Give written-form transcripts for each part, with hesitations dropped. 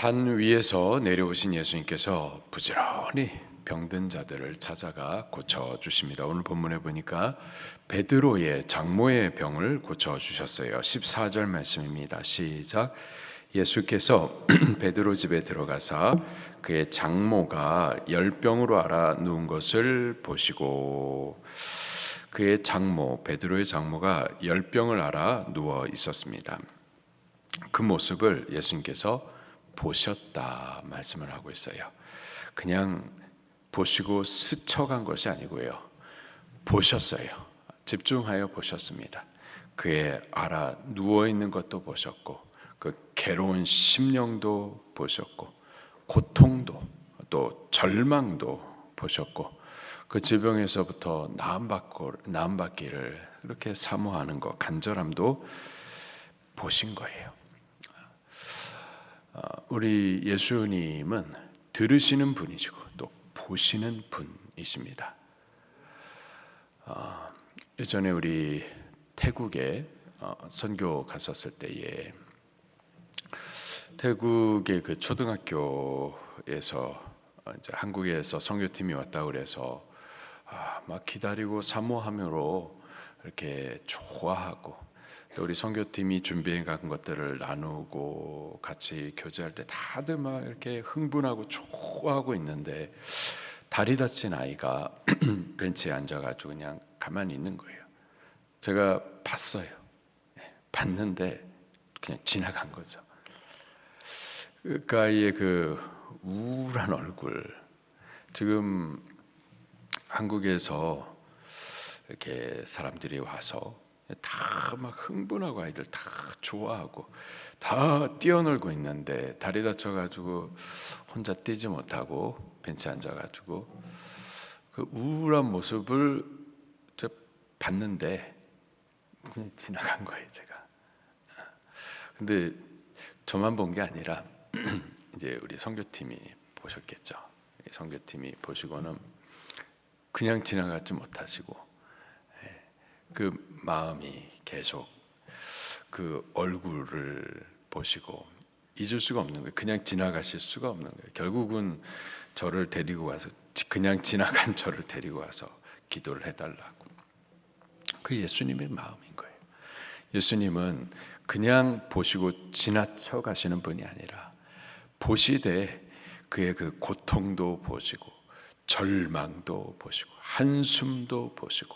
산 위에서 내려오신 예수님께서 부지런히 병든 자들을 찾아가 고쳐주십니다. 오늘 본문에 보니까 베드로의 장모의 병을 고쳐주셨어요. 14절 말씀입니다. 시작. 예수께서 베드로 집에 들어가사 그의 장모가 열병으로 앓아 누운 것을 보시고, 그의 장모, 베드로의 장모가 열병을 앓아 누워 있었습니다. 그 모습을 예수님께서 보셨다 말씀을 하고 있어요. 그냥 보시고 스쳐간 것이 아니고요, 보셨어요. 집중하여 보셨습니다. 그의 알아 누워있는 것도 보셨고, 그 괴로운 심령도 보셨고, 고통도 또 절망도 보셨고, 그 질병에서부터 나음받기를 이렇게 사모하는 것, 간절함도 보신 거예요. 우리 예수님은 들으시는 분이시고 또 보시는 분이십니다. 예전에 우리 태국에 선교 갔었을 때에 태국의 그 초등학교에서 이제 한국에서 선교팀이 왔다 그래서 막 기다리고 사모함으로 이렇게 좋아하고, 또 우리 선교팀이 준비해 간 것들을 나누고 같이 교제할 때 다들 막 이렇게 흥분하고 좋아하고 있는데, 다리 다친 아이가 벤치에 앉아가지고 그냥 가만히 있는 거예요. 제가 봤어요. 봤는데 그냥 지나간 거죠. 그 아이의 그 우울한 얼굴, 지금 한국에서 이렇게 사람들이 와서 다 막 흥분하고 아이들 다 좋아하고 다 뛰어놀고 있는데, 다리 다쳐가지고 혼자 뛰지 못하고 벤치에 앉아가지고 그 우울한 모습을 제가 봤는데 그냥 지나간 거예요, 제가. 근데 저만 본 게 아니라 이제 우리 선교팀이 보셨겠죠. 선교팀이 보시고는 그냥 지나가지 못하시고, 그 마음이 계속 그 얼굴을 보시고 잊을 수가 없는 거예요. 그냥 지나가실 수가 없는 거예요. 결국은 저를 데리고 와서, 그냥 지나간 저를 데리고 와서 기도를 해달라고. 그 예수님의 마음인 거예요. 예수님은 그냥 보시고 지나쳐 가시는 분이 아니라 보시되 그의 그 고통도 보시고 절망도 보시고 한숨도 보시고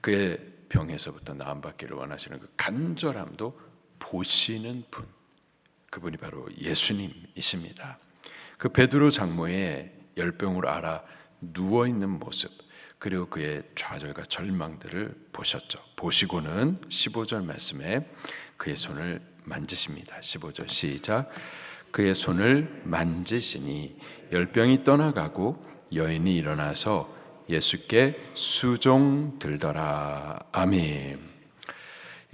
그의 병에서부터 나음받기를 원하시는 그 간절함도 보시는 분, 그분이 바로 예수님이십니다. 그 베드로 장모의 열병으로 앓아 누워있는 모습, 그리고 그의 좌절과 절망들을 보셨죠. 보시고는 15절 말씀에 그의 손을 만지십니다. 15절 시작. 그의 손을 만지시니 열병이 떠나가고 여인이 일어나서 예수께 수종 들더라. 아멘.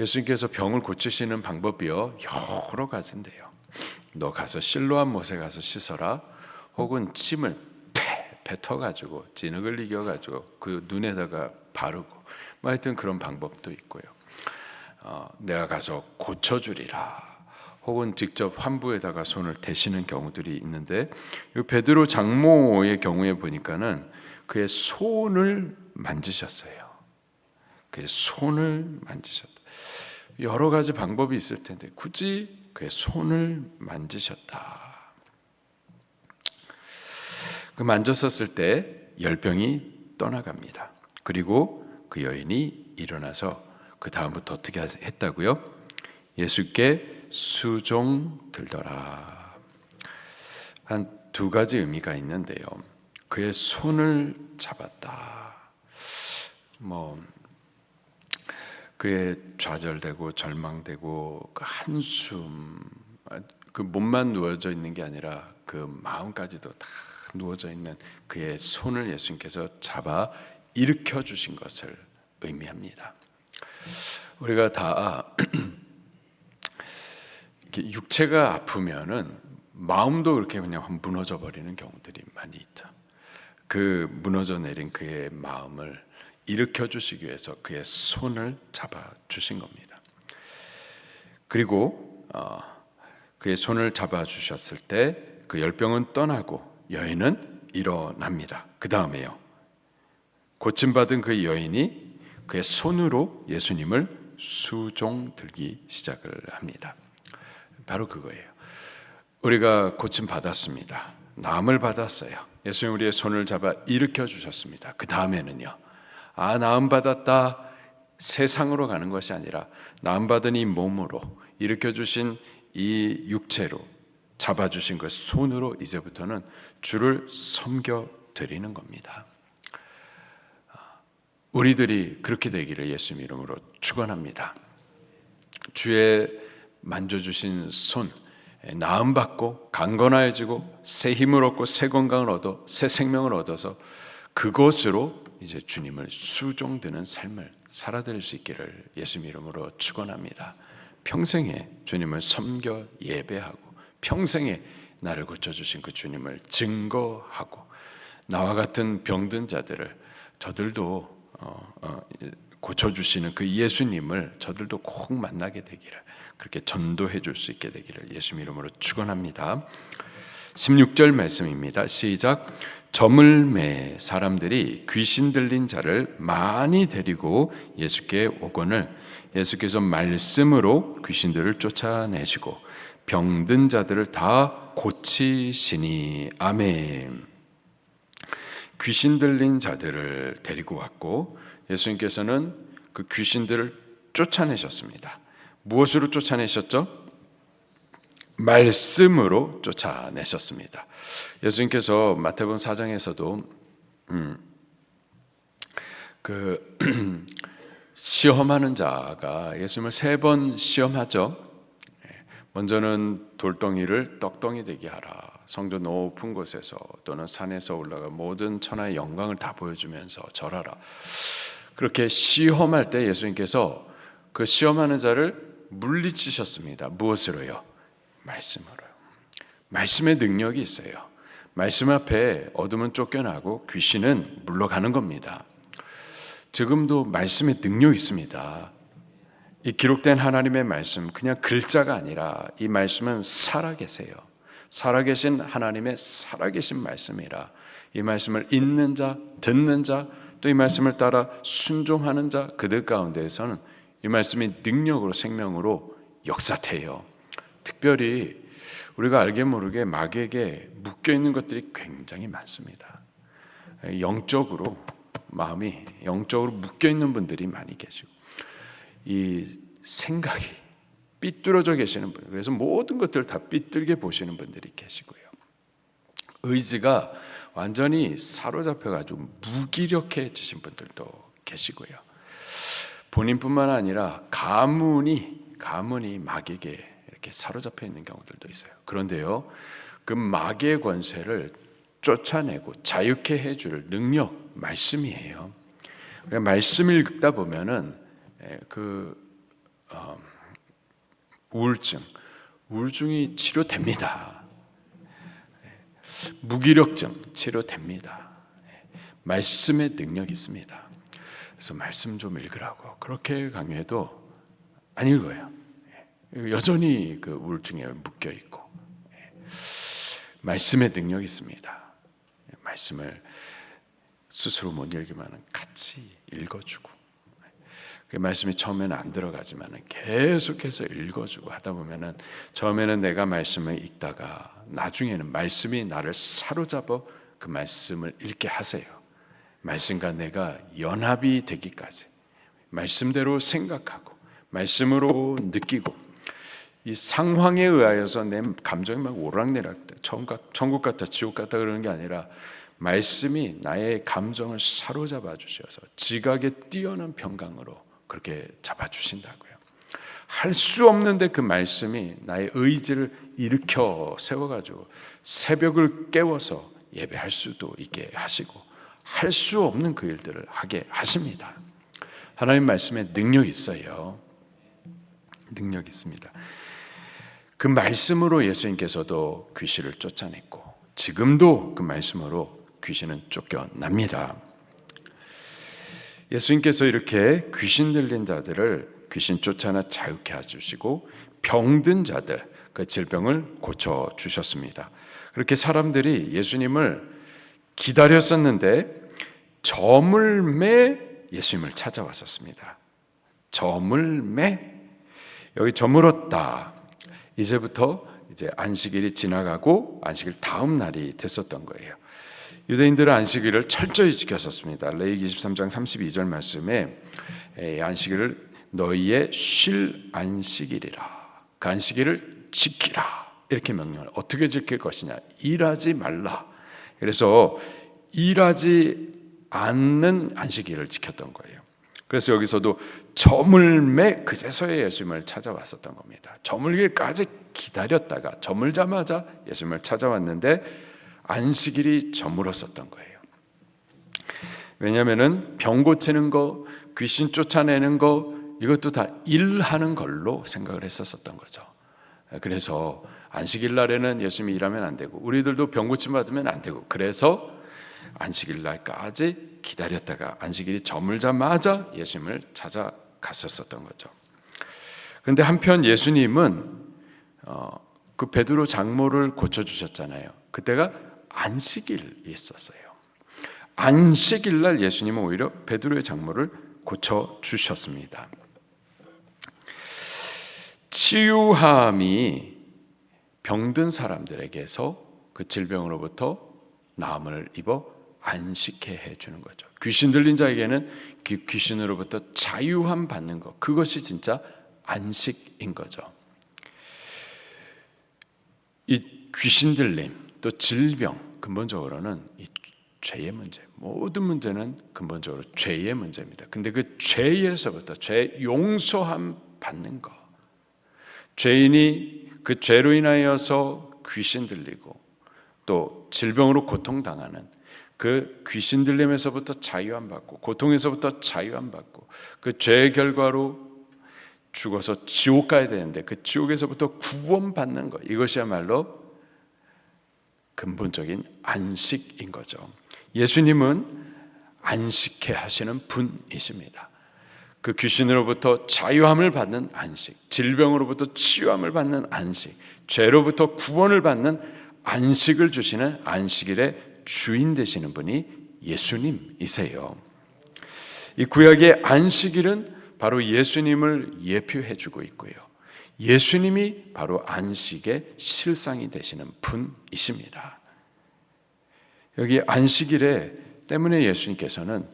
예수님께서 병을 고치시는 방법이요, 여러 가지인데요. 너 가서 실로암 못에 가서 씻어라, 혹은 침을 뱉어가지고 진흙을 이겨가지고 그 눈에다가 바르고, 하여튼 그런 방법도 있고요. 내가 가서 고쳐주리라, 혹은 직접 환부에다가 손을 대시는 경우들이 있는데, 이 베드로 장모의 경우에 보니까는 그의 손을 만지셨어요. 그의 손을 만지셨다. 여러 가지 방법이 있을 텐데 굳이 그의 손을 만지셨다. 그 만졌었을 때 열병이 떠나갑니다. 그리고 그 여인이 일어나서 그 다음부터 어떻게 했다고요? 예수께 수종 들더라. 한 두 가지 의미가 있는데요. 그의 손을 잡았다. 그의 좌절되고 절망되고 그 한숨, 그 몸만 누워져 있는 게 아니라 그 마음까지도 다 누워져 있는 그의 손을 예수님께서 잡아 일으켜 주신 것을 의미합니다. 우리가 다 육체가 아프면은 마음도 그렇게 그냥 무너져 버리는 경우들이 많이 있죠. 그 무너져 내린 그의 마음을 일으켜 주시기 위해서 그의 손을 잡아 주신 겁니다. 그리고 그의 손을 잡아주셨을 때 그 열병은 떠나고 여인은 일어납니다. 그 다음에요, 고침받은 그 여인이 그의 손으로 예수님을 수종 들기 시작을 합니다. 바로 그거예요. 우리가 고침받았습니다. 나음을 받았어요. 예수님 우리의 손을 잡아 일으켜 주셨습니다. 그 다음에는요, 나음 받았다, 세상으로 가는 것이 아니라 나음 받은 이 몸으로 일으켜 주신 이 육체로 잡아주신 그 손으로 이제부터는 주를 섬겨 드리는 겁니다. 우리들이 그렇게 되기를 예수님 이름으로 축원합니다. 주의 만져주신 손, 나음 받고 강건해지고 새 힘을 얻고 새 건강을 얻어 새 생명을 얻어서 그것으로 이제 주님을 수종드는 삶을 살아드릴 수 있기를 예수님 이름으로 축원합니다. 평생에 주님을 섬겨 예배하고 평생에 나를 고쳐주신 그 주님을 증거하고 나와 같은 병든 자들을 저들도 고쳐주시는 그 예수님을 저들도 꼭 만나게 되기를, 그렇게 전도해 줄 수 있게 되기를 예수님 이름으로 축원합니다. 16절 말씀입니다. 시작. 저물매 사람들이 귀신 들린 자를 많이 데리고 예수께 오거늘 예수께서 말씀으로 귀신들을 쫓아내시고 병든 자들을 다 고치시니. 아멘. 귀신 들린 자들을 데리고 왔고 예수님께서는 그 귀신들을 쫓아내셨습니다. 무엇으로 쫓아내셨죠? 말씀으로 쫓아내셨습니다. 예수님께서 마태복음 4장에서도 그 시험하는 자가 예수님을 3번 시험하죠. 먼저는 돌덩이를 떡덩이 되게 하라. 성전 높은 곳에서 또는 산에서 올라가 모든 천하의 영광을 다 보여주면서 절하라. 그렇게 시험할 때 예수님께서 그 시험하는 자를 물리치셨습니다. 무엇으로요? 말씀으로요. 말씀의 능력이 있어요. 말씀 앞에 어둠은 쫓겨나고 귀신은 물러가는 겁니다. 지금도 말씀의 능력이 있습니다. 이 기록된 하나님의 말씀, 그냥 글자가 아니라 이 말씀은 살아계세요. 살아계신 하나님의 살아계신 말씀이라 이 말씀을 읽는 자, 듣는 자, 또 이 말씀을 따라 순종하는 자, 그들 가운데에서는 이 말씀이 능력으로 생명으로 역사돼요. 특별히 우리가 알게 모르게 마귀에게 묶여있는 것들이 굉장히 많습니다. 영적으로 마음이 영적으로 묶여있는 분들이 많이 계시고 이 생각이 삐뚤어져 계시는 분, 그래서 모든 것들을 다 삐뚤게 보시는 분들이 계시고요. 의지가 완전히 사로잡혀가지고 무기력해지신 분들도 계시고요. 본인뿐만 아니라 가문이 마귀에게 이렇게 사로잡혀 있는 경우들도 있어요. 그런데요, 그 마귀의 권세를 쫓아내고 자유케 해줄 능력, 말씀이에요. 말씀을 읽다 보면은 우울증이 치료됩니다. 무기력증 치료됩니다. 말씀의 능력이 있습니다. 그래서 말씀 좀 읽으라고 그렇게 강요해도 안 읽어요. 여전히 그 우울증에 묶여 있고. 말씀의 능력이 있습니다. 말씀을 스스로 못 읽기만 같이 읽어주고, 그 말씀이 처음에는 안 들어가지만 계속해서 읽어주고 하다 보면은 처음에는 내가 말씀을 읽다가 나중에는 말씀이 나를 사로잡아 그 말씀을 읽게 하세요. 말씀과 내가 연합이 되기까지 말씀대로 생각하고 말씀으로 느끼고, 이 상황에 의하여서 내 감정이 막 오락내락 천국 같다 지옥 같다 그러는 게 아니라 말씀이 나의 감정을 사로잡아 주셔서 지각에 뛰어난 평강으로 그렇게 잡아주신다고요. 할 수 없는데 그 말씀이 나의 의지를 일으켜 세워가지고 새벽을 깨워서 예배할 수도 있게 하시고 할 수 없는 그 일들을 하게 하십니다. 하나님 말씀에 능력이 있어요. 능력이 있습니다. 그 말씀으로 예수님께서도 귀신을 쫓아냈고 지금도 그 말씀으로 귀신은 쫓겨납니다. 예수님께서 이렇게 귀신 들린 자들을 귀신 쫓아나 자유케 해주시고 병든 자들, 그 질병을 고쳐 주셨습니다. 그렇게 사람들이 예수님을 기다렸었는데 점을 매 예수님을 찾아왔었습니다. 점을 매, 여기 저물었다. 이제부터 이제 안식일이 지나가고 안식일 다음 날이 됐었던 거예요. 유대인들은 안식일을 철저히 지켰었습니다. 레위기 23장 32절 말씀에 안식일을 너희의 쉴 안식일이라, 그 안식일을 지키라 이렇게 명령을. 어떻게 지킬 것이냐? 일하지 말라. 그래서 일하지 않는 안식일을 지켰던 거예요. 그래서 여기서도 저물 매 그제서야 예수님을 찾아왔었던 겁니다. 저물기까지 기다렸다가 저물자마자 예수님을 찾아왔는데 안식일이 저물었었던 거예요. 왜냐하면 병 고치는 거, 귀신 쫓아내는 거, 이것도 다 일하는 걸로 생각을 했었던 거죠. 그래서 안식일 날에는 예수님이 일하면 안 되고 우리들도 병 고침 받으면 안 되고, 그래서 안식일 날까지 기다렸다가 안식일이 저물자마자 예수님을 찾아갔었던 거죠. 그런데 한편 예수님은 그 베드로 장모를 고쳐주셨잖아요. 그때가 안식일이 있었어요. 안식일 날 예수님은 오히려 베드로의 장모를 고쳐주셨습니다. 치유함이 병든 사람들에게서 그 질병으로부터 나음을 입어 안식해 해주는 거죠. 귀신 들린 자에게는 그 귀신으로부터 자유함 받는 것, 그것이 진짜 안식인 거죠. 이 귀신 들림 또 질병, 근본적으로는 이 죄의 문제, 모든 문제는 근본적으로 죄의 문제입니다. 근데 그 죄에서부터 죄 용서함 받는 것, 죄인이 그 죄로 인하여서 귀신 들리고 또 질병으로 고통당하는 그 귀신 들림에서부터 자유함 받고 고통에서부터 자유함 받고 그 죄의 결과로 죽어서 지옥 가야 되는데 그 지옥에서부터 구원받는 것, 이것이야말로 근본적인 안식인 거죠. 예수님은 안식해 하시는 분이십니다. 그 귀신으로부터 자유함을 받는 안식, 질병으로부터 치유함을 받는 안식, 죄로부터 구원을 받는 안식을 주시는 안식일의 주인 되시는 분이 예수님이세요. 이 구약의 안식일은 바로 예수님을 예표해 주고 있고요. 예수님이 바로 안식의 실상이 되시는 분이십니다. 여기 안식일에 때문에 예수님께서는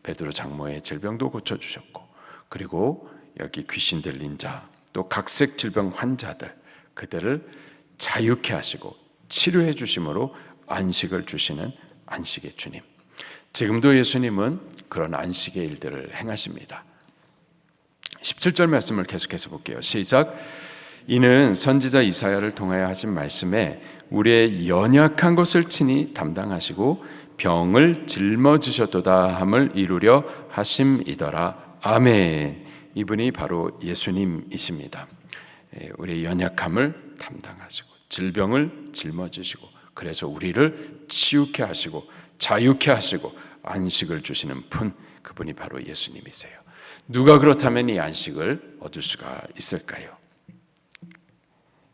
베드로 장모의 질병도 고쳐주셨고, 그리고 여기 귀신 들린 자, 또 각색 질병 환자들, 그들을 자유케 하시고 치료해 주심으로 안식을 주시는 안식의 주님. 지금도 예수님은 그런 안식의 일들을 행하십니다. 17절 말씀을 계속해서 볼게요. 시작. 이는 선지자 이사야를 통하여 하신 말씀에 우리의 연약한 것을 친히 담당하시고 병을 짊어지셨도다 함을 이루려 하심이더라. 아멘. 이분이 바로 예수님이십니다. 우리의 연약함을 담당하시고 질병을 짊어지시고 그래서 우리를 치유케 하시고 자유케 하시고 안식을 주시는 분, 그분이 바로 예수님이세요. 누가 그렇다면 이 안식을 얻을 수가 있을까요?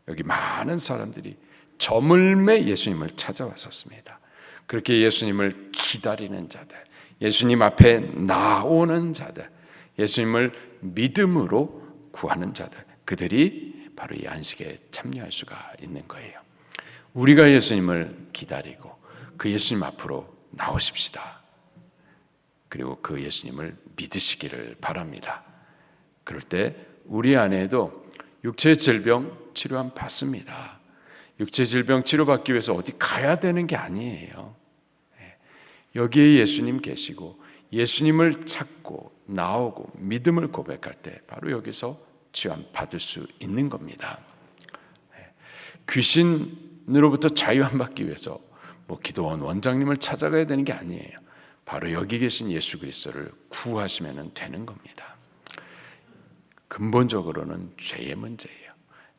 여기 많은 사람들이 점을 매 예수님을 찾아왔었습니다. 그렇게 예수님을 기다리는 자들, 예수님 앞에 나오는 자들, 예수님을 믿음으로 구하는 자들, 그들이 바로 이 안식에 참여할 수가 있는 거예요. 우리가 예수님을 기다리고 그 예수님 앞으로 나오십시다. 그리고 그 예수님을 믿으시기를 바랍니다. 그럴 때 우리 안에도 육체의 질병 치료함 받습니다. 육체 질병 치료받기 위해서 어디 가야 되는 게 아니에요. 여기에 예수님 계시고 예수님을 찾고 나오고 믿음을 고백할 때 바로 여기서 치유함 받을 수 있는 겁니다. 귀신으로부터 자유함 받기 위해서 기도원 원장님을 찾아가야 되는 게 아니에요. 바로 여기 계신 예수 그리스도를 구하시면 되는 겁니다. 근본적으로는 죄의 문제예요.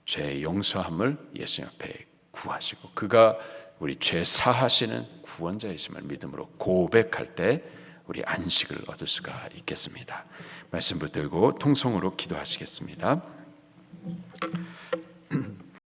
죄의 용서함을 예수 앞에 구하시고 그가 우리 죄 사하시는 구원자이심을 믿음으로 고백할 때 우리 안식을 얻을 수가 있겠습니다. 말씀 붙들고 통성으로 기도하시겠습니다.